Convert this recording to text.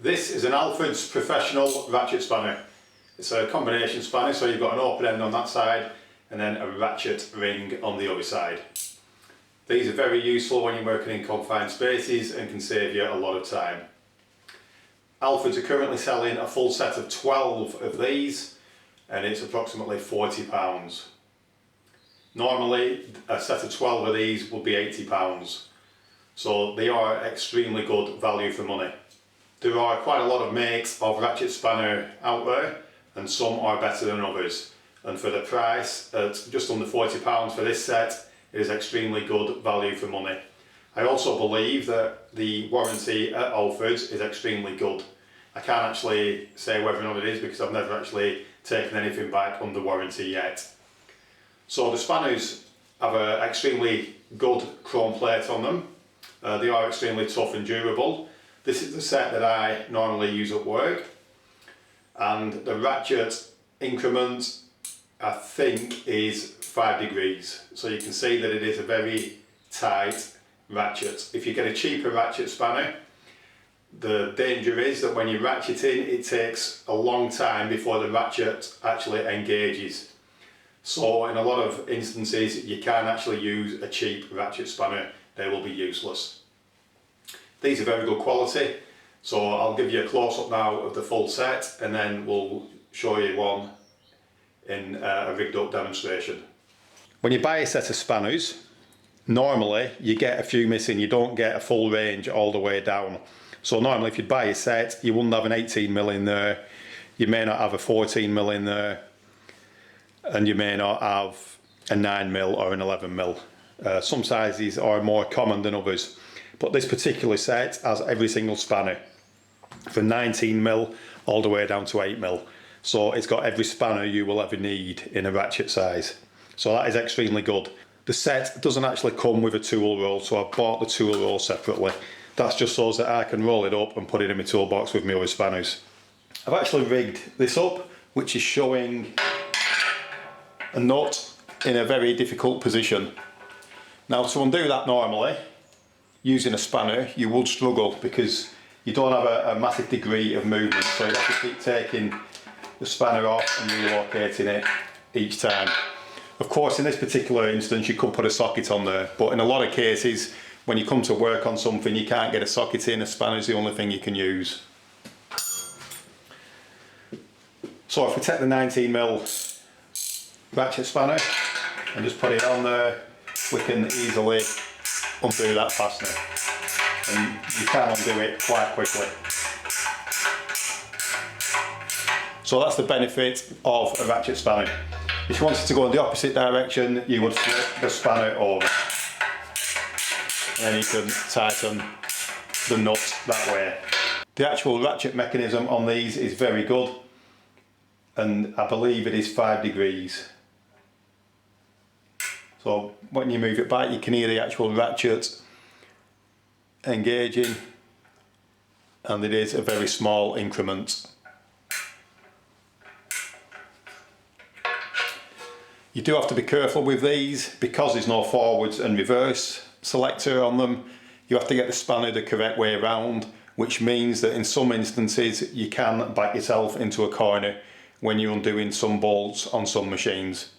This is an Halfords professional ratchet spanner. It's a combination spanner, so you've got an open end on that side and then a ratchet ring on the other side. These are very useful when you're working in confined spaces and can save you a lot of time. Halfords are currently selling a full set of 12 of these and it's approximately £40. Normally a set of 12 of these will be £80, so they are extremely good value for money. There are quite a lot of makes of ratchet spanner out there and some are better than others, and for the price at just under £40 for this set, it is extremely good value for money. I also believe that the warranty at Halfords is extremely good. I can't actually say whether or not it is because I've never actually taken anything back under warranty yet. So the spanners have an extremely good chrome plate on them. They are extremely tough and durable. This is the set that I normally use at work, and the ratchet increment I think is 5 degrees, so you can see that it is a very tight ratchet. If you get a cheaper ratchet spanner, the danger is that when you're ratcheting it takes a long time before the ratchet actually engages. So in a lot of instances you can't actually use a cheap ratchet spanner, they will be useless. These are very good quality, so I'll give you a close-up now of the full set and then we'll show you one in a rigged up demonstration. When you buy a set of spanners, normally you get a few missing, you don't get a full range all the way down. So normally if you buy a set, you wouldn't have an 18mm in there, you may not have a 14mm in there, and you may not have a 9mm or an 11mm. Some sizes are more common than others, but this particular set has every single spanner from 19mm all the way down to 8mm. So it's got every spanner you will ever need in a ratchet size. So that is extremely good. The set doesn't actually come with a tool roll, so I've bought the tool roll separately. That's just so that I can roll it up and put it in my toolbox with my other spanners. I've actually rigged this up, which is showing a nut in a very difficult position. Now to undo that normally, using a spanner, you would struggle because you don't have a massive degree of movement, so you have to keep taking the spanner off and relocating it each time. Of course, in this particular instance, you could put a socket on there, but in a lot of cases, when you come to work on something, you can't get a socket in, a spanner is the only thing you can use. So if we take the 19mm ratchet spanner and just put it on there, we can easily undo that fastener, and you can undo it quite quickly. So that's the benefit of a ratchet spanner. If you wanted to go in the opposite direction, you would flip the spanner over and then you can tighten the nut that way. The actual ratchet mechanism on these is very good, and I believe it is 5 degrees. So when you move it back, you can hear the actual ratchet engaging, and it is a very small increment. You do have to be careful with these because there's no forwards and reverse selector on them. You have to get the spanner the correct way around, which means that in some instances you can back yourself into a corner when you're undoing some bolts on some machines.